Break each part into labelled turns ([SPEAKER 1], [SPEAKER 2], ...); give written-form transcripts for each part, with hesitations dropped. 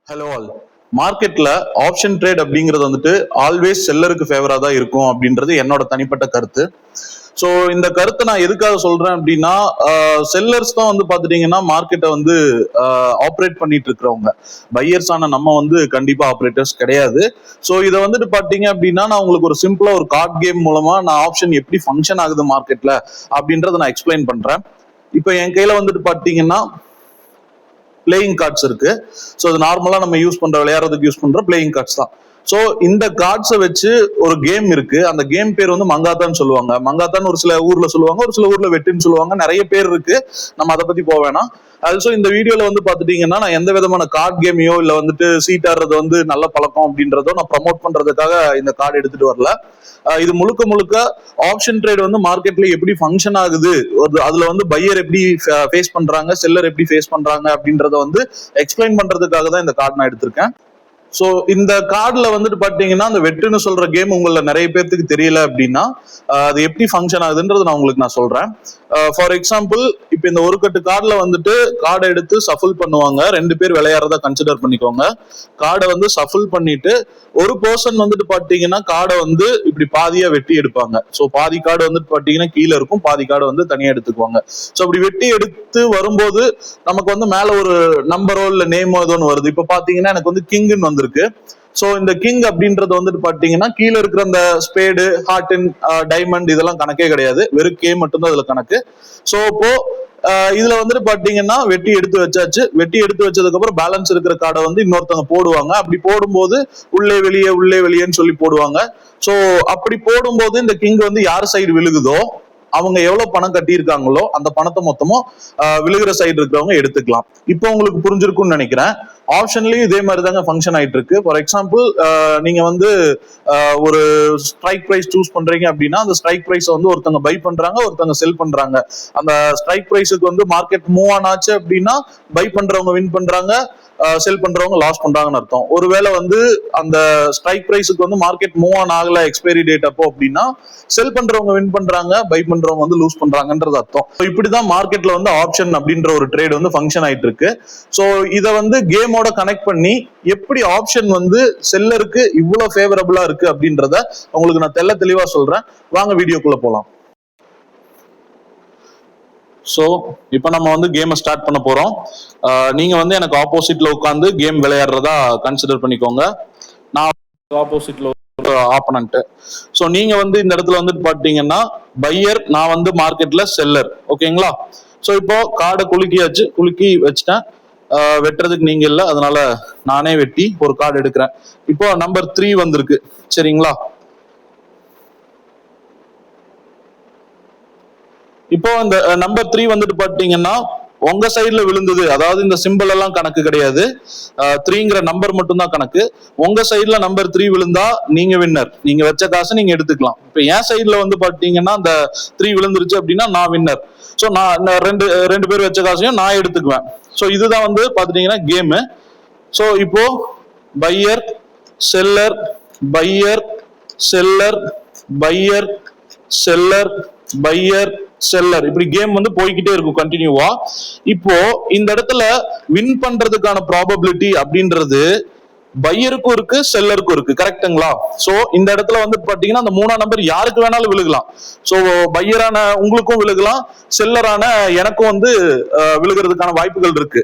[SPEAKER 1] Hello all. மார்க்கெட்ல option trade அப்படிங்கிறது வந்துட்டு ஆல்வேஸ் செல்லருக்கு ஃபேவரா தான் இருக்கும் அப்படின்றது என்னோட தனிப்பட்ட கருத்து. ஸோ இந்த கருத்தை நான் எதுக்காக சொல்றேன் அப்படின்னா, செல்லர்ஸ் தான் வந்து பாத்துட்டீங்கன்னா மார்க்கெட்டை வந்து ஆப்ரேட் பண்ணிட்டு இருக்கிறவங்க. பையர்ஸ் ஆன நம்ம வந்து கண்டிப்பா ஆப்ரேட்டர்ஸ் கிடையாது. ஸோ இதை வந்துட்டு பாத்தீங்க அப்படின்னா, நான் உங்களுக்கு ஒரு சிம்பிளா ஒரு கார்ட் கேம் மூலமா நான் ஆப்ஷன் எப்படி ஃபங்க்ஷன் ஆகுது மார்க்கெட்ல அப்படின்றத நான் எக்ஸ்பிளைன் பண்றேன். இப்போ என் கையில வந்துட்டு பாத்தீங்கன்னா பிளேயிங் கார்ட்ஸ் இருக்கு. ஸோ அது நார்மலா நம்ம யூஸ் பண்ற விளையாடுறதுக்கு யூஸ் பண்ற பிளேயிங் கார்ட்ஸ் தான். ஸோ இந்த கார்ட்ஸை வச்சு ஒரு கேம் இருக்கு. அந்த கேம் பேர் வந்து மங்காத்தான்னு சொல்லுவாங்க. மங்காத்தான்னு ஒரு சில ஊர்ல சொல்லுவாங்க, ஒரு சில ஊர்ல வெட்டுன்னு சொல்லுவாங்க. நிறைய பேர் இருக்கு, நம்ம அதை பத்தி போக வேணாம். ஆல்சோ இந்த வீடியோல வந்து பாத்துட்டீங்கன்னா, நான் எந்த விதமான கார்டு கேமையோ இல்ல வந்துட்டு சீட் ஆடுறது வந்து நல்ல பழக்கம் அப்படின்றதோ நான் ப்ரமோட் பண்றதுக்காக இந்த கார்டு எடுத்துட்டு வரல. இது முழுக்க முழுக்க ஆப்ஷன் ட்ரேட் வந்து மார்க்கெட்ல எப்படி ஃபங்க்ஷன் ஆகுது, அதுல வந்து பையர் எப்படி ஃபேஸ் பண்றாங்க, செல்லர் எப்படி ஃபேஸ் பண்றாங்க அப்படின்றத வந்து எக்ஸ்பிளைன் பண்றதுக்காக தான் இந்த கார்டு நான் எடுத்திருக்கேன். ஸோ இந்த கார்டுல வந்துட்டு பாத்தீங்கன்னா, அந்த வெட்டுன்னு சொல்ற கேம் உங்களை நிறைய பேருக்கு தெரியல அப்படின்னா, அது எப்படி ஃபங்க்ஷன் ஆகுதுன்றது நான் உங்களுக்கு சொல்றேன். ஃபார் எக்ஸாம்பிள், இப்போ இந்த ஒரு கட்டு கார்டுல வந்துட்டு கார்டை எடுத்து சஃபிள் பண்ணுவாங்க. 2 பேர் விளையாடுறதா கன்சிடர் பண்ணிக்கோங்க. கார்டை வந்து சஃபிள் பண்ணிட்டு ஒரு பர்சன் வந்துட்டு பாத்தீங்கன்னா கார்டை வந்து இப்படி பாதியா வெட்டி எடுப்பாங்க. ஸோ பாதி கார்டு வந்துட்டு பாத்தீங்கன்னா கீழே இருக்கும், பாதி கார்டு வந்து தனியா எடுத்துக்குவாங்க. ஸோ அப்படி வெட்டி எடுத்து வரும்போது நமக்கு வந்து மேல ஒரு நம்பரோ இல்ல நேமோ ஏதோ ஒன்று வருது. இப்போ பாத்தீங்கன்னா எனக்கு வந்து கிங்னு வந்திருக்கு. சோ இந்த கிங் அப்படின்றது வந்துட்டு பாத்தீங்கன்னா கீழே இருக்கிற அந்த ஸ்பேடு, ஹார்டின், டைமண்ட் இதெல்லாம் கணக்கே கிடையாது. வெறும் கே மட்டும்தான் அதுல கணக்கு. சோ இப்போ இதுல வந்துட்டு பாத்தீங்கன்னா வெட்டி எடுத்து வச்சாச்சு. வெட்டி எடுத்து வச்சதுக்கு அப்புறம் பேலன்ஸ் இருக்கிற கார்டை வந்து இன்னொருத்தவங்க போடுவாங்க. அப்படி போடும்போது உள்ளே வெளியேன்னு சொல்லி போடுவாங்க. சோ அப்படி போடும்போது இந்த கிங் வந்து யார் சைடு விழுகுதோ அவங்க எவ்வளவு பணம் கட்டியிருக்காங்களோ அந்த பணத்தை மொத்தமும் விழுகிற சைடு இருக்கிறவங்க எடுத்துக்கலாம். இப்போ உங்களுக்கு புரிஞ்சிருக்கும்னு நினைக்கிறேன். ஆப்ஷன்லயும் இதே மாதிரி தாங்க ஃபங்க்ஷன் ஆயிட்டு இருக்கு. ஃபார் எக்ஸாம்பிள், நீங்க வந்து ஒரு ஸ்ட்ரைக் பிரைஸ் சூஸ் பண்றீங்க அப்படின்னா, அந்த ஸ்ட்ரைக் பிரைஸ் வந்து ஒருத்தங்க பை பண்றாங்க, ஒருத்தங்க செல் பண்றாங்க. அந்த ஸ்ட்ரைக் பிரைஸுக்கு வந்து மார்க்கெட் மூவ் ஆன் ஆச்சு அப்படின்னா பை பண்றவங்க வின் பண்றாங்க, செல் பண்றவங்க லாஸ் பண்றாங்கன்னு அர்த்தம். ஒருவேளை வந்து அந்த ஸ்ட்ரைக் பிரைஸுக்கு வந்து மார்க்கெட் மூவ் ஆன் ஆகல எக்ஸ்பைரி டேட் அப்போ அப்படின்னா செல் பண்றவங்க வின் பண்றாங்க, பை பண்றவங்க வந்து லூஸ் பண்றாங்கன்றது அர்த்தம். இப்படிதான் மார்க்கெட்ல வந்து ஆப்ஷன் அப்படின்ற ஒரு ட்ரேட் வந்து ஃபங்க்ஷன் ஆயிட்டு இருக்கு. சோ இதை வந்து கேமோட கனெக்ட் பண்ணி எப்படி ஆப்ஷன் வந்து செல்லருக்கு இவ்வளவு ஃபேவரபிளா இருக்கு அப்படின்றத உங்களுக்கு நான் தெளிவா சொல்றேன். வாங்க வீடியோக்குள்ள போலாம். ஸோ இப்போ நம்ம வந்து கேமை ஸ்டார்ட் பண்ண போறோம். நீங்க வந்து எனக்கு ஆப்போசிட்ல உட்காந்து கேம் விளையாடுறதா கன்சிடர் பண்ணிக்கோங்க. நான் ஆப்போசிட்ல ஆப்பனன்ட். ஸோ நீங்க வந்து இந்த இடத்துல வந்துட்டு பாத்தீங்கன்னா பையர், நான் வந்து மார்க்கெட்ல செல்லர். ஓகேங்களா? ஸோ இப்போ கார்டை குலுக்கி வச்சுட்டேன். வெட்டுறதுக்கு நீங்க இல்லை, அதனால நானே வெட்டி ஒரு கார்டு எடுக்கிறேன். இப்போ நம்பர் 3 வந்திருக்கு. சரிங்களா? இப்போ இந்த நம்பர் 3 வந்துட்டு பாத்தீங்கன்னா உங்க சைட்ல விழுந்தது, அதாவது இந்த சிம்பிள் எல்லாம் கணக்கு கிடையாது. 3ங்கிற நம்பர் மட்டும் தான் கணக்கு. உங்க சைட்ல நம்பர் 3 விழுந்தா நீங்க வின்னர். நீங்க வச்ச காசு நீங்க எடுத்துக்கலாம். இப்ப என் சைட்ல வந்து பாத்தீங்கன்னா அந்த 3 விழுந்துருச்சு அப்படின்னா நான் வின்னர். ஸோ நான் ரெண்டு பேர் வச்ச காசையும் நான் எடுத்துக்குவேன். ஸோ இதுதான் வந்து பாத்துட்டீங்கன்னா கேமு. ஸோ இப்போ buyer seller, buyer seller, buyer seller, buyer seller, இப்படி கேம் வந்து போய்கிட்டே இருக்கும் கண்டினியூவா. இப்போ இந்த இடத்துல வின் பண்றதுக்கான ப்ராபபிலிட்டி அப்படின்றது பையருக்கும் இருக்கு, செல்லருக்கும் இருக்கு. கரெக்டுங்களா? சோ இந்த இடத்துல வந்து பாத்தீங்கன்னா அந்த 3ஆம் நம்பர் யாருக்கு வேணாலும் விழுகலாம். சோ பையரான உங்களுக்கும் விழுகலாம், செல்லரான எனக்கும் வந்து விழுகிறதுக்கான வாய்ப்புகள் இருக்கு.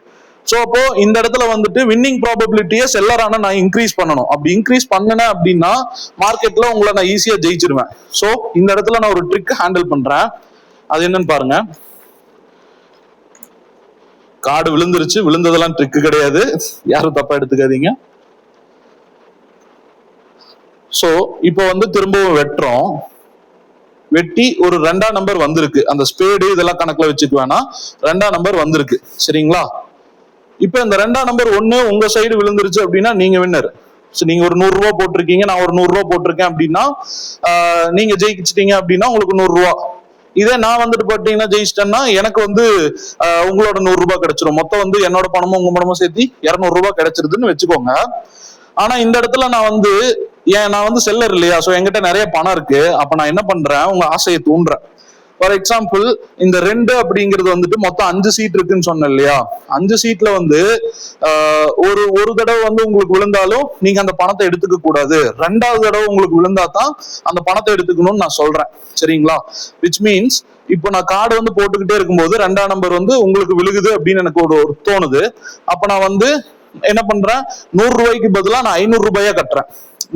[SPEAKER 1] சோ அப்போ இந்த இடத்துல வந்துட்டு வின்னிங் ப்ராபபிலிட்டியை செல்லரான நான் இன்க்ரீஸ் பண்ணணும். அப்படி இன்க்ரீஸ் பண்ணனேன் அப்படின்னா மார்க்கெட்ல உங்களை நான் ஈஸியா ஜெயிச்சிருவேன். சோ இந்த இடத்துல நான் ஒரு ட்ரிக் ஹேண்டில் பண்றேன். அது என்னன்னு பாருங்க. கார்டு விழுந்துருச்சு. விழுந்ததெல்லாம் ட்ரிக் கிடையாது, யாரும் தப்பா எடுத்துக்காதீங்க. சோ இப்போ வந்து திரும்பவும் வெட்டுறோம். வெட்டி ஒரு 2ஆம் நம்பர் வந்திருக்கு. அந்த ஸ்பேடு இதெல்லாம் கணக்குல வச்சுக்க வேணாம், 2ஆம் நம்பர் வந்திருக்கு. சரிங்களா? இப்ப இந்த 2ஆம் நம்பர் 1 உங்க சைடு விழுந்துருச்சு அப்படின்னா நீங்க வின்னர். நீங்க ஒரு 100 ரூபாய் போட்டிருக்கீங்க, நான் ஒரு 100 ரூபாய் போட்டிருக்கேன் அப்படின்னா நீங்க ஜெயிச்சிட்டீங்க அப்படின்னா உங்களுக்கு 100 ரூபாய். இதே நான் வந்துட்டு பாத்தீங்கன்னா ஜெயிச்சிட்டேன்னா எனக்கு வந்து உங்களோட 100 ரூபாய் கிடைச்சிரும். மொத்தம் வந்து என்னோட பணமும் உங்க பணமும் சேர்த்து 200 ரூபாய் கிடைச்சிருதுன்னு வச்சுக்கோங்க. ஆனா இந்த இடத்துல நான் வந்து செல்லர் இல்லையா? சோ என்கிட்ட நிறைய பணம் இருக்கு. அப்ப நான் என்ன பண்றேன், உங்க ஆசையை தூண்டுறேன். ஃபார் எக்ஸாம்பிள் இந்த 2 அப்படிங்கிறது வந்துட்டு மொத்தம் 5 சீட் இருக்குன்னு சொன்னேன் இல்லையா, 5 சீட்ல வந்து ஒரு ஒரு தடவை வந்து உங்களுக்கு விழுந்தாலும் நீங்க அந்த பணத்தை எடுத்துக்க கூடாது, 2வது தடவை உங்களுக்கு விழுந்தா தான் அந்த பணத்தை எடுத்துக்கணும்னு நான் சொல்றேன். சரிங்களா? விச் மீன்ஸ் இப்போ நான் கார்டு வந்து போட்டுக்கிட்டே இருக்கும்போது 2ஆம் நம்பர் வந்து உங்களுக்கு விழுகுது அப்படின்னு எனக்கு ஒரு தோணுது. அப்ப நான் வந்து என்ன பண்றேன், 100 ரூபாய்க்கு பதிலா நான் 500 ரூபாயா கட்டுறேன்.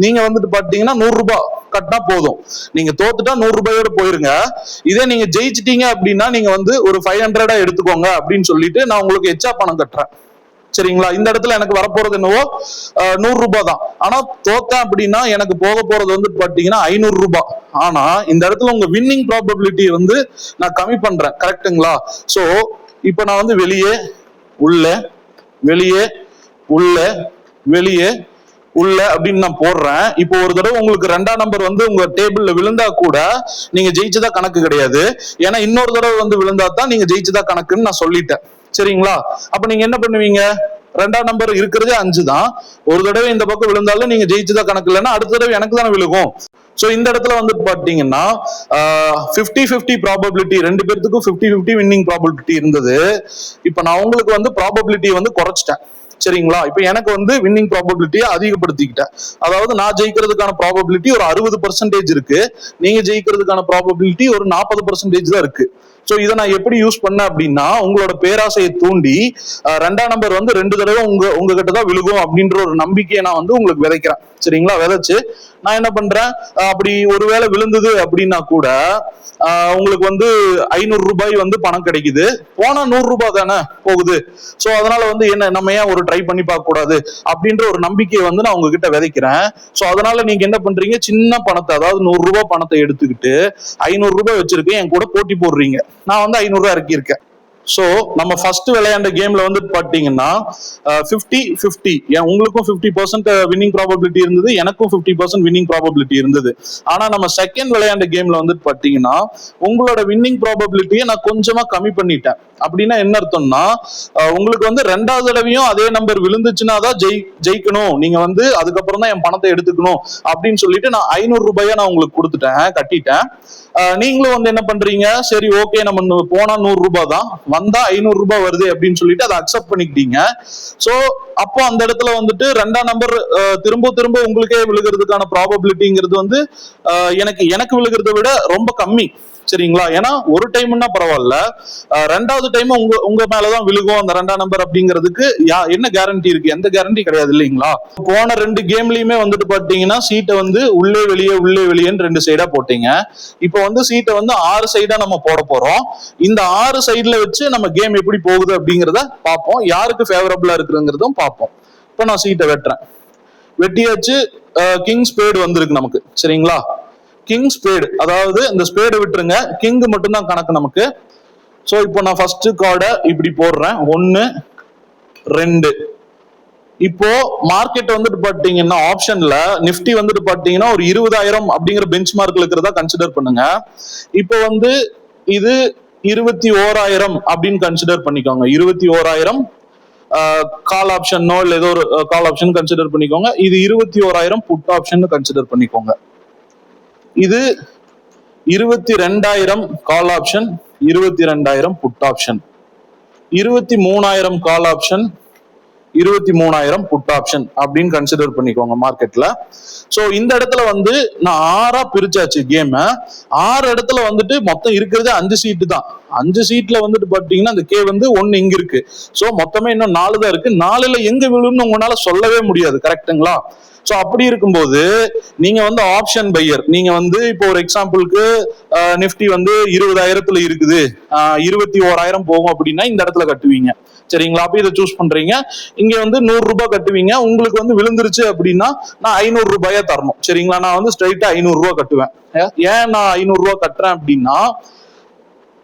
[SPEAKER 1] நீங்க வந்துட்டு பாத்தீங்கன்னா 100 ரூபாய் கட்டினா போதும், நீங்க தோத்துட்டா 100 ரூபாயோட போயிருங்க. இதே நீங்க ஜெயிச்சிட்டீங்க அப்படின்னா நீங்க வந்து ஒரு 500 எடுத்துக்கோங்க அப்படின்னு சொல்லிட்டு நான் உங்களுக்கு எச்சா பணம் கட்டுறேன். சரிங்களா? இந்த இடத்துல எனக்கு வரப்போறது என்னவோ 100 ரூபாய் தான். ஆனா தோத்தேன் அப்படின்னா எனக்கு போக போறது வந்து பாத்தீங்கன்னா 500 ரூபாய். ஆனா இந்த இடத்துல உங்க வின்னிங் ப்ராபபிலிட்டி வந்து நான் கம்மி பண்றேன். கரெக்டுங்களா? சோ இப்ப நான் வந்து வெளியே உள்ள வெளியே உள்ள வெளியே உள்ள அப்படின்னு நான் போடுறேன். இப்போ ஒரு தடவை உங்களுக்கு 2ஆம் நம்பர் வந்து உங்க டேபிள்ல விழுந்தா கூட நீங்க ஜெயிச்சதா கணக்கு கிடையாது. ஏன்னா இன்னொரு தடவை வந்து விழுந்தா தான் நீங்க ஜெயிச்சதா கணக்குன்னு நான் சொல்லிட்டேன். சரிங்களா? அப்ப நீங்க என்ன பண்ணுவீங்க, 2ஆம் நம்பர் இருக்கிறதே 5 தான். ஒரு தடவை இந்த பக்கம் விழுந்தாலும் நீங்க ஜெயிச்சதா கணக்கு இல்லைன்னா அடுத்த தடவை எனக்கு தானே விழுகும். சோ இந்த இடத்துல வந்து பாத்தீங்கன்னா 50-50 ப்ராபபிலிட்டி, 2 பேர்த்துக்கும் 50-50 வின்னிங் ப்ராபபிலிட்டி இருந்தது. இப்ப நான் உங்களுக்கு வந்து ப்ராபபிலிட்டி வந்து குறைச்சிட்டேன். சரிங்களா? இப்ப எனக்கு வந்து வின்னிங் ப்ராபபிலிட்டியை அதிகப்படுத்திக்கிட்டேன். அதாவது நான் ஜெயிக்கிறதுக்கான ப்ராபபிலிட்டி ஒரு 60% இருக்கு, நீங்க ஜெயிக்கிறதுக்கான ப்ராபபிலிட்டி ஒரு 40% தான் இருக்கு. சோ இதை நான் எப்படி யூஸ் பண்ணேன் அப்படின்னா, உங்களோட பேராசையை தூண்டி 2ஆம் நம்பர் வந்து 2 தடவை உங்ககிட்ட தான் விழுகும் அப்படின்ற ஒரு நம்பிக்கையை நான் வந்து உங்களுக்கு விதைக்கிறேன். சரிங்களா? விதைச்சு நான் என்ன பண்றேன், அப்படி ஒருவேளை விழுந்தது அப்படின்னா கூட உங்களுக்கு வந்து 500 ரூபாய் வந்து பணம் கிடைக்குது. போனா 100 ரூபாய் தானே போகுது. சோ அதனால வந்து என்ன, நம்ம ஏன் ஒரு ட்ரை பண்ணி பார்க்க கூடாது அப்படின்ற ஒரு நம்பிக்கையை வந்து நான் உங்ககிட்ட விதைக்கிறேன். சோ அதனால நீங்க என்ன பண்றீங்க, சின்ன பணத்தை, அதாவது 100 ரூபாய் பணத்தை எடுத்துக்கிட்டு 500 ரூபாய் வச்சிருக்கேன், என் கூட போட்டி போடுறீங்க. நான் வந்து 500 ரூபாய் இறக்கியிருக்கேன். சோ நம்ம ஃபர்ஸ்ட் விளையாண்ட கேம்ல வந்து பாத்தீங்கன்னா 50-50, உங்களுக்கும் 50% வின்னிங் ப்ராபபிலிட்டி இருந்தது, எனக்கும் 50% வின்னிங் ப்ராபபிலிட்டி இருந்தது. ஆனா நம்ம செகண்ட் விளையாண்ட கேம்ல வந்து பாத்தீங்கன்னா உங்களோட வின்னிங் ப்ராபபிலிட்டியை நான் கொஞ்சமா கம்மி பண்ணிட்டேன். அப்படின்னா என்ன அர்த்தம்னா, உங்களுக்கு வந்து 2வது தடவையும் அதே நம்பர் விழுந்துச்சுன்னா தான் ஜெயிக்கணும், நீங்க வந்து அதுக்கப்புறம் தான் என் பணத்தை எடுத்துக்கணும் அப்படின்னு சொல்லிட்டு நான் 500 ரூபாயா நான் உங்களுக்கு கொடுத்துட்டேன், கட்டிட்டேன். நீங்களும் வந்து என்ன பண்றீங்க, சரி ஓகே நம்ம போனா 100 ரூபாய் தான், வந்தா 500 ரூபாய் வருது அப்படின்னு சொல்லிட்டு அதை அக்செப்ட் பண்ணிக்கிட்டீங்க. சோ அப்போ அந்த இடத்துல வந்துட்டு 2ஆம் நம்பர் திரும்ப திரும்ப உங்களுக்கே விழுகிறதுக்கான ப்ராபபிலிட்டிங்கிறது வந்து எனக்கு விழுகிறத விட ரொம்ப கம்மி. சரிங்களா? ஏன்னா ஒரு டைம்னா பரவாயில்ல, 2வது டைம் உங்க மேலதான் விழுகும் அந்த 2ஆம் நம்பர் அப்படிங்கிறதுக்கு என்ன கேரண்டி இருக்கு? எந்த கேரண்டி கிடையாது இல்லைங்களா? போன 2 கேம்லயுமே வந்துட்டு பாத்தீங்கன்னா சீட்டை வந்து உள்ளே வெளியே உள்ளே வெளியேன்னு 2 சைடா போட்டீங்க. இப்போ வந்து சீட்டை வந்து 6 சைடா நம்ம போட போறோம். இந்த 6 சைடுல வச்சு நம்ம கேம் எப்படி போகுது அப்படிங்கிறத பார்ப்போம், யாருக்கு ஃபேவரபிளா இருக்குங்கிறதும் பார்ப்போம். இப்போ நான் சீட்டை வெட்டுறேன், வெட்டியாச்சு. கிங் ஸ்பேடு வந்திருக்கு நமக்கு. சரிங்களா? கிங் ஸ்பேடு, அதாவது இந்த ஸ்பேடை விட்டுருங்க, கிங் மட்டும்தான் கணக்கு நமக்கு. சோ இப்போ நான் ஃபர்ஸ்ட் கார்டை இப்படி போடுறேன், 1 2. இப்போ மார்க்கெட் வந்துட்டு பாத்தீங்கன்னா ஆப்ஷன்ல நிப்டி வந்துட்டு பாத்தீங்கன்னா ஒரு 20,000 அப்படிங்கிற பெஞ்ச் மார்க்ல இருக்கிறதா கன்சிடர் பண்ணுங்க. இப்போ வந்து இது 21,000 அப்படின்னு கன்சிடர் பண்ணிக்கோங்க. 21,000 கால் ஆப்ஷனோ இல்ல ஏதோ ஒரு கால் ஆப்ஷன் கன்சிடர் பண்ணிக்கோங்க. இது 21,000 புட் ஆப்ஷன் கன்சிடர் பண்ணிக்கோங்க. இது 22,000 call option, 22,000 put option, 23,000 call option, 23,000 put option அப்படின்னு கன்சிடர் பண்ணிக்கோங்க மார்க்கெட்ல. சோ இந்த இடத்துல வந்து நான் 6ஆ பிரிச்சாச்சு கேம். 6 இடத்துல வந்துட்டு மொத்தம் இருக்கிறது 5 சீட்டு தான். 5 சீட்ல வந்துட்டு பாத்தீங்கன்னா அந்த கே வந்து 1 இங்க இருக்கு. சோ மொத்தமே இன்னும் 4 தான் இருக்கு. 4ல எங்க விழுன்னு உங்களால சொல்லவே முடியாது. கரெக்டுங்களா? சோ அப்படி இருக்கும்போது நீங்க வந்து ஆப்ஷன் பையர், நீங்க வந்து இப்போ ஒரு எக்ஸாம்பிளுக்கு நிப்டி வந்து 20,000 இருக்குது, 21,000 போகும் அப்படின்னா இந்த இடத்துல கட்டுவீங்க. சரிங்களா? அப்ப இதை சூஸ் பண்றீங்க. இங்க வந்து 100 ரூபாய் கட்டுவீங்க. உங்களுக்கு வந்து விழுந்துருச்சு அப்படின்னா நான் 500 ரூபாயா தரணும். சரிங்களா? நான் வந்து ஸ்ட்ரைட்டா 500 ரூபாய் கட்டுவேன். ஏன் நான் 500 ரூபாய் கட்டுறேன் அப்படின்னா,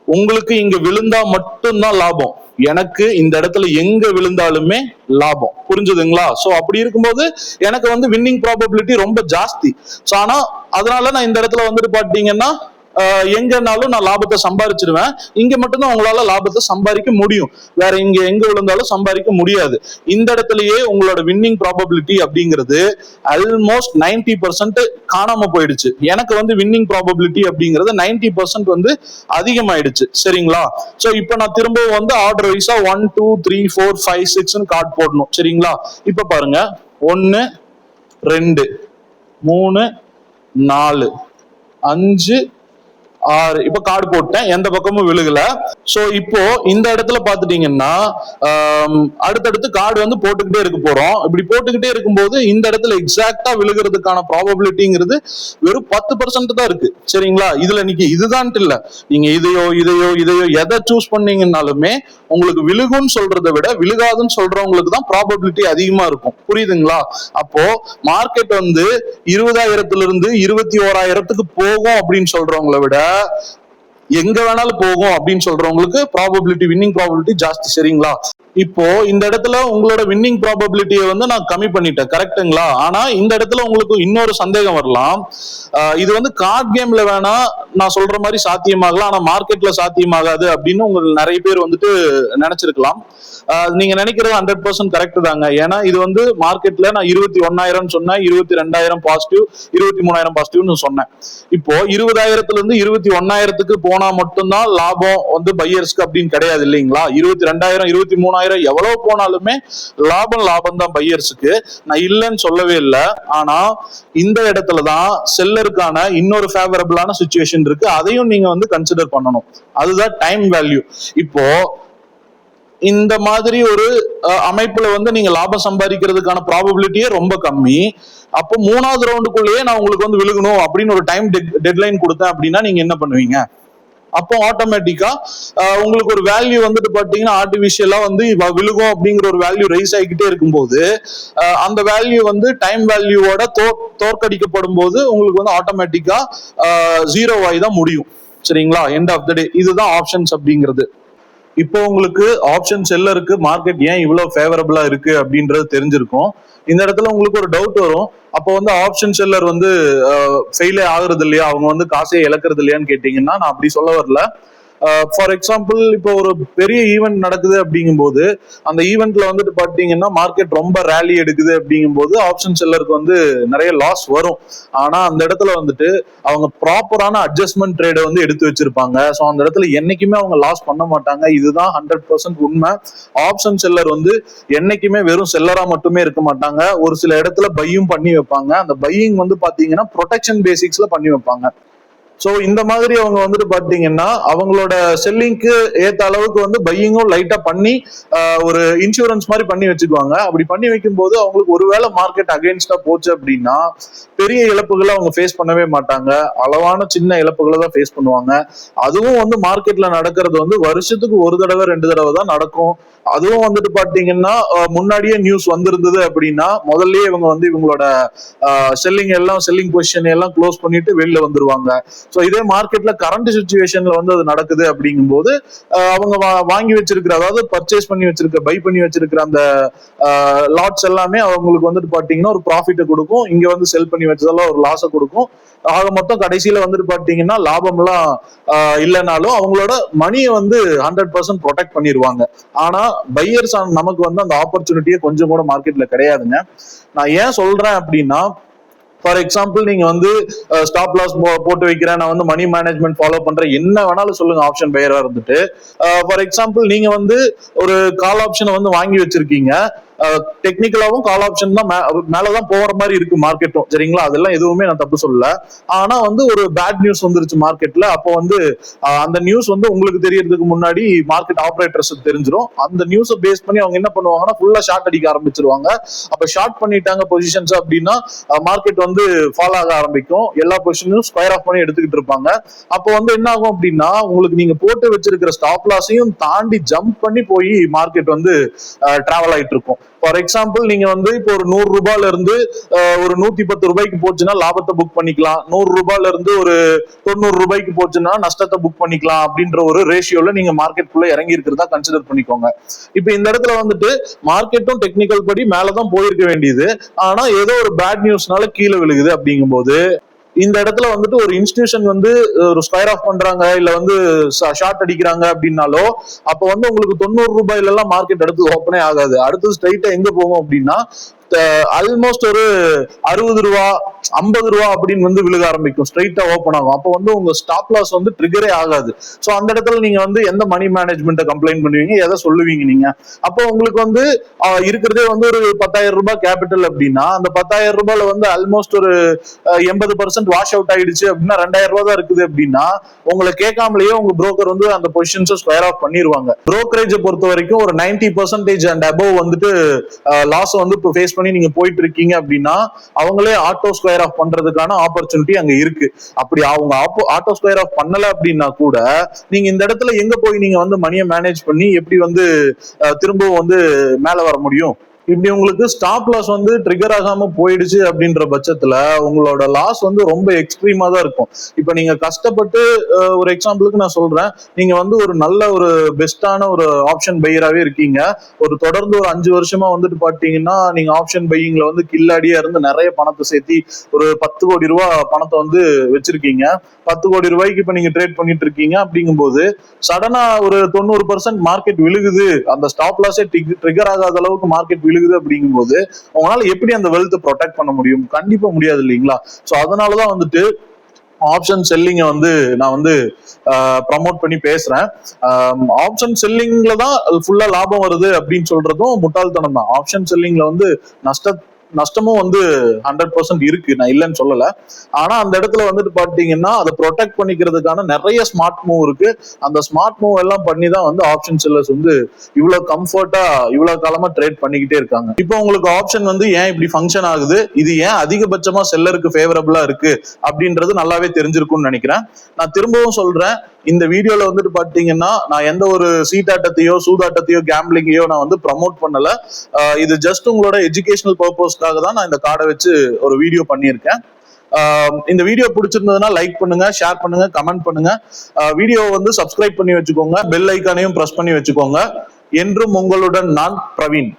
[SPEAKER 1] உங்களுக்கு இங்க விழுந்தா மட்டும்தான் லாபம், எனக்கு இந்த இடத்துல எங்க விழுந்தாலுமே லாபம். புரிஞ்சுதுங்களா? சோ அப்படி இருக்கும்போது எனக்கு வந்து வின்னிங் ப்ராபபிலிட்டி ரொம்ப ஜாஸ்தி. சோ ஆனா அதனால நான் இந்த இடத்துல வந்துட்டு பாத்தீங்கன்னா எங்கனாலும் நான் லாபத்தை சம்பாரிச்சிருவேன். இங்க மட்டும்தான் உங்களால லாபத்தை சம்பாதிக்க முடியும், வேற இங்க எங்க விழுந்தாலும் சம்பாதிக்க முடியாது. இந்த இடத்துலயே உங்களோட வின்னிங் ப்ராபபிலிட்டி அப்படிங்கிறது ஆல்மோஸ்ட் 90% காணாம போயிடுச்சு. எனக்கு வந்து வின்னிங் ப்ராபபிலிட்டி அப்படிங்கிறது 90% வந்து அதிகமாயிடுச்சு. சரிங்களா? சோ இப்ப நான் திரும்பவும் வந்து ஆர்டர் வைஸா 1 2 3 4 5 6 கார்டு போடணும். சரிங்களா? இப்ப பாருங்க, 1 2 3 4 5 6 இப்ப கார்டு போட்டேன், எந்த பக்கமும் விழுகல. சோ இப்போ இந்த இடத்துல பாத்துட்டீங்கன்னா அடுத்தடுத்து கார்டு வந்து போட்டுக்கிட்டே இருக்க போறோம். இப்படி போட்டுக்கிட்டே இருக்கும்போது இந்த இடத்துல எக்ஸாக்டா விழுகிறதுக்கான ப்ராபபிலிட்டிங்கிறது வெறும் 10% தான் இருக்கு. சரிங்களா? இதுல இன்னைக்கு இதுதான் இல்ல, நீங்க இதையோ எதை சூஸ் பண்ணீங்கன்னாலுமே உங்களுக்கு விழுகும்னு சொல்றதை விட விழுகாதுன்னு சொல்றவங்களுக்கு தான் ப்ராபபிலிட்டி அதிகமா இருக்கும். புரியுதுங்களா? அப்போ மார்க்கெட் வந்து 20,000 21,000 போகும் அப்படின்னு சொல்றவங்களை விட எங்க வேணாலும் போகும் அப்படின்னு சொல்றவங்களுக்கு ப்ராபபிலிட்டி, வின்னிங் ப்ராபபிலிட்டி ஜாஸ்தி. சரிங்களா? இப்போ இந்த இடத்துல உங்களோட வின்னிங் ப்ராபபிலிட்டியை வந்து நான் கம்மி பண்ணிட்டேன், கரெக்டுங்களா? ஆனா இந்த இடத்துல உங்களுக்கு இன்னொரு சந்தேகம் வரலாம். இது வந்து கார்ட் கேம்ல வேணா நான் சொல்ற மாதிரி சாத்தியமாகலாம், ஆனா மார்க்கெட்ல சாத்தியமாகாது அப்படின்னு உங்களுக்கு நிறைய பேர் வந்துட்டு நினைச்சிருக்கலாம். நீங்க நினைக்கிறது 100% கரெக்ட் தாங்க. ஏன்னா இது வந்து மார்க்கெட்ல நான் 21,000 சொன்னேன், 22,000 பாசிட்டிவ், 23,000 பாசிட்டிவ்னு சொன்னேன். இப்போ 20,000 21,000 போனா மட்டும்தான் லாபம் வந்து பையர்ஸ்க்கு அப்படின்னு கிடையாது இல்லைங்களா? 22,000 23,000 எவ்வளவு போனாலுமே லாபம் தான் பையர்ஸுக்கு, நான் இல்லைன்னு சொல்லவே இல்லை. ஆனா இந்த இடத்துலதான் செல்லருக்கான இன்னொரு ஃபேவரபிளான சுச்சுவேஷன் இருக்கு, அதையும் நீங்க வந்து கன்சிடர் பண்ணணும். அதுதான் டைம் வேல்யூ. இப்போ இந்த மாதிரி ஒரு அமைப்புல வந்து நீங்க லாபம் சம்பாதிக்கிறதுக்கான ப்ராபபிலிட்டியே ரொம்ப கம்மி. அப்போ 3வது ரவுண்டுக்குள்ளேயே நான் உங்களுக்கு வந்து விழுகணும் அப்படின்னு ஒரு டைம் டெட்லைன் கொடுத்தேன் அப்படின்னா நீங்க என்ன பண்ணுவீங்க? அப்போ ஆட்டோமேட்டிக்கா உங்களுக்கு ஒரு வேல்யூ வந்துட்டு பாத்தீங்கன்னா ஆர்டிபிஷியலா வந்து விழுகும் அப்படிங்கிற ஒரு வேல்யூ ரைஸ் ஆகிக்கிட்டே இருக்கும்போது அந்த வேல்யூ வந்து டைம் வேல்யூவோட தோற்கடிக்கப்படும் போது உங்களுக்கு வந்து ஆட்டோமேட்டிக்கா 0 ஆகி தான் முடியும். சரிங்களா? எண்ட் ஆஃப் த டே இதுதான் ஆப்ஷன்ஸ் அப்படிங்கிறது. இப்போ உங்களுக்கு ஆப்ஷன் செல்லருக்கு மார்க்கெட் ஏன் இவ்வளவு ஃபேவரபிளா இருக்கு அப்படின்றது தெரிஞ்சிருக்கும். இந்த இடத்துல உங்களுக்கு ஒரு டவுட் வரும், அப்போ வந்து ஆப்ஷன் செல்லர் வந்து ஃபெயிலே ஆகுறது இல்லையா, அவங்க வந்து காசே இழக்கிறது இல்லையான்னு கேட்டீங்கன்னா நான் அப்படி சொல்ல வரல. ஃபார் எக்ஸாம்பிள் இப்போ ஒரு பெரிய ஈவெண்ட் நடக்குது அப்படிங்கும்போது அந்த ஈவெண்ட்ல வந்துட்டு பாத்தீங்கன்னா மார்க்கெட் ரொம்ப ரேலி எடுக்குது அப்படிங்கும்போது ஆப்ஷன் செல்லருக்கு வந்து நிறைய லாஸ் வரும். ஆனா அந்த இடத்துல வந்துட்டு அவங்க ப்ராப்பரான அட்ஜஸ்ட்மெண்ட் ட்ரேடை வந்து எடுத்து வச்சிருப்பாங்க. ஸோ அந்த இடத்துல என்னைக்குமே அவங்க லாஸ் பண்ண மாட்டாங்க. இதுதான் 100% உண்மை. ஆப்ஷன் செல்லர் வந்து என்னைக்குமே வெறும் செல்லரா மட்டுமே இருக்க மாட்டாங்க, ஒரு சில இடத்துல பையும் பண்ணி வைப்பாங்க. அந்த பையிங் வந்து பாத்தீங்கன்னா ப்ரொடெக்ஷன் பேசிக்ஸ்ல பண்ணி வைப்பாங்க. சோ இந்த மாதிரி அவங்க வந்துட்டு பாத்தீங்கன்னா அவங்களோட செல்லிங்க்கு ஏத்த அளவுக்கு வந்து பையிங்கும் லைட்டா பண்ணி ஒரு இன்சூரன்ஸ் மாதிரி பண்ணி வச்சுக்குவாங்க. அப்படி பண்ணி வைக்கும் போது அவங்களுக்கு ஒருவேளை மார்க்கெட் அகைன்ஸ்டா போச்சு அப்படின்னா பெரிய இழப்புகளை அவங்க ஃபேஸ் பண்ணவே மாட்டாங்க, அளவான சின்ன இழப்புகளை தான் ஃபேஸ் பண்ணுவாங்க. அதுவும் வந்து மார்க்கெட்ல நடக்கிறது வந்து வருஷத்துக்கு ஒரு தடவை 2 தடவை தான் நடக்கும். அதுவும் வந்துட்டு பாத்தீங்கன்னா முன்னாடியே நியூஸ் வந்திருந்தது அப்படின்னா முதல்லயே இவங்க வந்து இவங்களோட செல்லிங் பொசிஷன் எல்லாம் க்ளோஸ் பண்ணிட்டு வெளில வந்துருவாங்க. ஸோ இதே மார்க்கெட்ல கரண்ட் சுச்சுவேஷன்ல வந்து அது நடக்குது அப்படிங்கும்போது அவங்க வாங்கி வச்சிருக்கிற, அதாவது பர்ச்சேஸ் பண்ணி வச்சிருக்க, பை பண்ணி வச்சிருக்கிற அந்த லாட்ஸ் எல்லாமே அவங்களுக்கு வந்துட்டு பாத்தீங்கன்னா ஒரு ப்ராஃபிட்டை கொடுக்கும், இங்க வந்து செல் பண்ணி வச்சதெல்லாம் ஒரு லாஸை கொடுக்கும். ஆக மொத்தம் கடைசியில வந்துட்டு பாத்தீங்கன்னா லாபம் எல்லாம் இல்லைனாலும் அவங்களோட மணியை வந்து 100% ப்ரொடெக்ட் பண்ணிடுவாங்க. ஆனா பையர்ஸ் நமக்கு வந்து அந்த ஆப்பர்ச்சுனிட்டியே கொஞ்சம் கூட மார்க்கெட்ல கிடையாதுங்க. நான் ஏன் சொல்றேன் அப்படின்னா, ஃபார் எக்ஸாம்பிள் நீங்க வந்து ஸ்டாப் லாஸ் போட்டு வைக்கிறேன், நான் வந்து மணி மேனேஜ்மெண்ட் ஃபாலோ பண்றேன், என்ன வேணாலும் சொல்லுங்க ஆப்ஷன் பையரா இருந்துட்டு. ஃபார் எக்ஸாம்பிள் நீங்க வந்து ஒரு கால் ஆப்ஷனை வந்து வாங்கி வச்சிருக்கீங்க, டெக்னிக்கலாவும் கால் ஆப்ஷன் தான் மேலதான் போற மாதிரி இருக்கு மார்க்கெட்டும். சரிங்களா? அதெல்லாம் எதுவுமே நான் தப்பு சொல்லல. ஆனா வந்து ஒரு பேட் நியூஸ் வந்துருச்சு மார்க்கெட்ல. அப்போ வந்து அந்த நியூஸ் வந்து உங்களுக்கு தெரியறதுக்கு முன்னாடி மார்க்கெட் ஆபரேட்டர்ஸ் தெரிஞ்சிடும். அந்த நியூஸை பேஸ் பண்ணி அவங்க என்ன பண்ணுவாங்கன்னா ஃபுல்லா ஷார்ட் அடிக்க ஆரம்பிச்சிருவாங்க. அப்ப ஷார்ட் பண்ணிட்டாங்க பொசிஷன்ஸ் அப்படின்னா மார்க்கெட் வந்து ஃபால் ஆக ஆரம்பிக்கும், எல்லா பொசிஷனும் ஸ்கொயர் ஆஃப் பண்ணி எடுத்துக்கிட்டு இருப்பாங்க. அப்போ வந்து என்ன ஆகும் அப்படின்னா உங்களுக்கு நீங்க போட்டு வச்சிருக்கிற ஸ்டாப் லாஸையும் தாண்டி ஜம்ப் பண்ணி போய் மார்க்கெட் வந்து டிராவல் ஆயிட்டு இருக்கும். ஃபார் எக்ஸாம்பிள் நீங்க வந்து இப்போ ஒரு 100 ரூபாயில இருந்து ஒரு 110 ரூபாய்க்கு போச்சுன்னா லாபத்தை புக் பண்ணிக்கலாம், 100 ரூபாயில இருந்து ஒரு 90 ரூபாய்க்கு போச்சுன்னா நஷ்டத்தை புக் பண்ணிக்கலாம் அப்படின்ற ஒரு ரேஷியோல நீங்க மார்க்கெட்டுக்குள்ள இறங்கி இருக்கிறதா கன்சிடர் பண்ணிக்கோங்க. இப்ப இந்த இடத்துல வந்துட்டு மார்க்கெட்டும் டெக்னிக்கல் படி மேலதான் போயிருக்க வேண்டியது, ஆனா ஏதோ ஒரு பேட் நியூஸ்னால கீழே விழுகுது அப்படிங்கும்போது இந்த இடத்துல வந்துட்டு ஒரு இன்ஸ்டிடியூஷன் வந்து ஒரு ஸ்கொயர் ஆஃப் பண்றாங்க இல்ல வந்து ஷார்ட் அடிக்கிறாங்க அப்படின்னாலோ அப்ப வந்து உங்களுக்கு 90 ரூபாயில எல்லாம் மார்க்கெட் அடுத்து ஓப்பனே ஆகாது. அடுத்து ஸ்ட்ரைட்டா எங்க போகும் அப்படின்னா ஆல்மோஸ்ட் ஒரு 60 ரூபா 50 ரூபா அப்படின்னு வந்து விழுக ஆரம்பிக்கும், ஸ்ட்ரைட்டா ஓப்பன் ஆகும். அப்போ வந்து உங்க ஸ்டாப் லாஸ் வந்து ட்ரிகரே ஆகாது. ஸோ அந்த இடத்துல நீங்க வந்து எந்த மணி மேனேஜ்மெண்ட்டை கம்ப்ளைண்ட் பண்ணுவீங்க, எதை சொல்லுவீங்க நீங்க? அப்போ உங்களுக்கு வந்து இருக்கிறதே வந்து ஒரு 10,000 ரூபாய் கேபிட்டல் அப்படின்னா அந்த 10,000 ரூபாயில வந்து ஆல்மோஸ்ட் ஒரு 80% வாஷ் அவுட் ஆயிடுச்சு அப்படின்னா 2,000 ரூபாய் தான் இருக்குது அப்படின்னா உங்களை கேட்காமலேயே உங்க புரோக்கர் வந்து அந்த பொசிஷன்ஸை ஸ்கொயர் ஆஃப் பண்ணிடுவாங்க. புரோக்கரேஜை பொறுத்த வரைக்கும் ஒரு 90% அண்ட் அபவ் வந்துட்டு லாஸ் வந்து இப்போ ஃபேஸ் பண்ணி நீங்க போயிட்டு இருக்கீங்க அப்படின்னா அவங்களே ஆட்டோ ஸ்கொயர் ஆஃப் பண்றதுக்கான ஆப்பர்ச்சுனிட்டி அங்க இருக்கு. அப்படி அவங்க ஆட்டோ ஸ்கொயர் ஆஃப் பண்ணல அப்படின்னா கூட நீங்க இந்த இடத்துல எங்க போய் நீங்க வந்து மணியை மேனேஜ் பண்ணி எப்படி வந்து திரும்பவும் வந்து மேல வர முடியும்? இப்படி உங்களுக்கு ஸ்டாப் லாஸ் வந்து ட்ரிகர் ஆகாம போயிடுச்சு அப்படின்ற பட்சத்துல உங்களோட லாஸ் வந்து ரொம்ப எக்ஸ்ட்ரீமா தான் இருக்கும். இப்ப நீங்க கஷ்டப்பட்டு ஒரு எக்ஸாம்பிளுக்கு நான் சொல்றேன், நீங்க வந்து ஒரு நல்ல ஒரு பெஸ்டான ஒரு ஆப்ஷன் பையராகவே இருக்கீங்க. ஒரு தொடர்ந்து ஒரு 5 வருஷமா வந்துட்டு பாத்தீங்கன்னா நீங்க ஆப்ஷன் பையிங்ல வந்து கில்லாடியா இருந்து நிறைய பணத்தை சேர்த்தி ஒரு 10 கோடி ரூபாய் பணத்தை வந்து வச்சிருக்கீங்க. 10 கோடி ரூபாய்க்கு இப்ப நீங்க ட்ரேட் பண்ணிட்டு இருக்கீங்க. அப்படிங்கும்போது சடனா ஒரு 90% மார்க்கெட் விழுகுது, அந்த ஸ்டாப் லாஸே ட்ரிகர் ஆகாத அளவுக்கு மார்க்கெட் விழுகுது அப்படிங்கும்போது உங்களால எப்படி அந்த வெல்த் ப்ரொடெக்ட் பண்ண முடியும்? கண்டிப்பா முடியாது இல்லைங்களா? சோ அதனாலதான் வந்துட்டு ஆப்ஷன் செல்லிங்க வந்து நான் வந்து ப்ரமோட் பண்ணி பேசுறேன். ஆப்ஷன் செல்லிங்ல தான் ஃபுல்லா லாபம் வருது அப்படின்னு சொல்றதும் முட்டாள்தனம் தான். ஆப்ஷன் செல்லிங்ல வந்து நஷ்டமும் வந்து 100% இருக்கு, நான் இல்லைன்னு சொல்லல. ஆனா அந்த இடத்துல வந்துட்டு பாத்தீங்கன்னா அதை ப்ரொடெக்ட் பண்ணிக்கிறதுக்கான நிறைய ஸ்மார்ட் மூவ் இருக்கு. அந்த ஸ்மார்ட் மூவ் எல்லாம் பண்ணி தான் வந்து ஆப்ஷன் செல்லர்ஸ் வந்து இவ்வளவு கம்ஃபர்ட்டா இவ்வளவு காலமா ட்ரேட் பண்ணிக்கிட்டே இருக்காங்க. இப்போ உங்களுக்கு ஆப்ஷன் வந்து ஏன் இப்படி ஃபங்க்ஷன் ஆகுது, இது ஏன் அதிகபட்சமா செல்லருக்கு ஃபேவரபிளா இருக்கு அப்படின்றது நல்லாவே தெரிஞ்சிருக்கும்னு நினைக்கிறேன். நான் திரும்பவும் சொல்றேன், இந்த வீடியோல வந்துட்டு பாத்தீங்கன்னா நான் எந்த ஒரு சீட்டாட்டத்தையோ சூதாட்டத்தையோ கேம்பிளிங்கையோ நான் வந்து ப்ரமோட் பண்ணல. இது ஜஸ்ட் உங்களோட எஜுகேஷனல் பர்பஸ்க்காக தான் நான் இந்த கார்டை வச்சு ஒரு வீடியோ பண்ணியிருக்கேன். இந்த வீடியோ பிடிச்சிருந்ததுன்னா லைக் பண்ணுங்க, ஷேர் பண்ணுங்க, கமெண்ட் பண்ணுங்க. வீடியோ வந்து சப்ஸ்கிரைப் பண்ணி வச்சுக்கோங்க, பெல் ஐக்கானையும் பிரஸ் பண்ணி வச்சுக்கோங்க. என்றும் உங்களுடன் நான் பிரவீன்.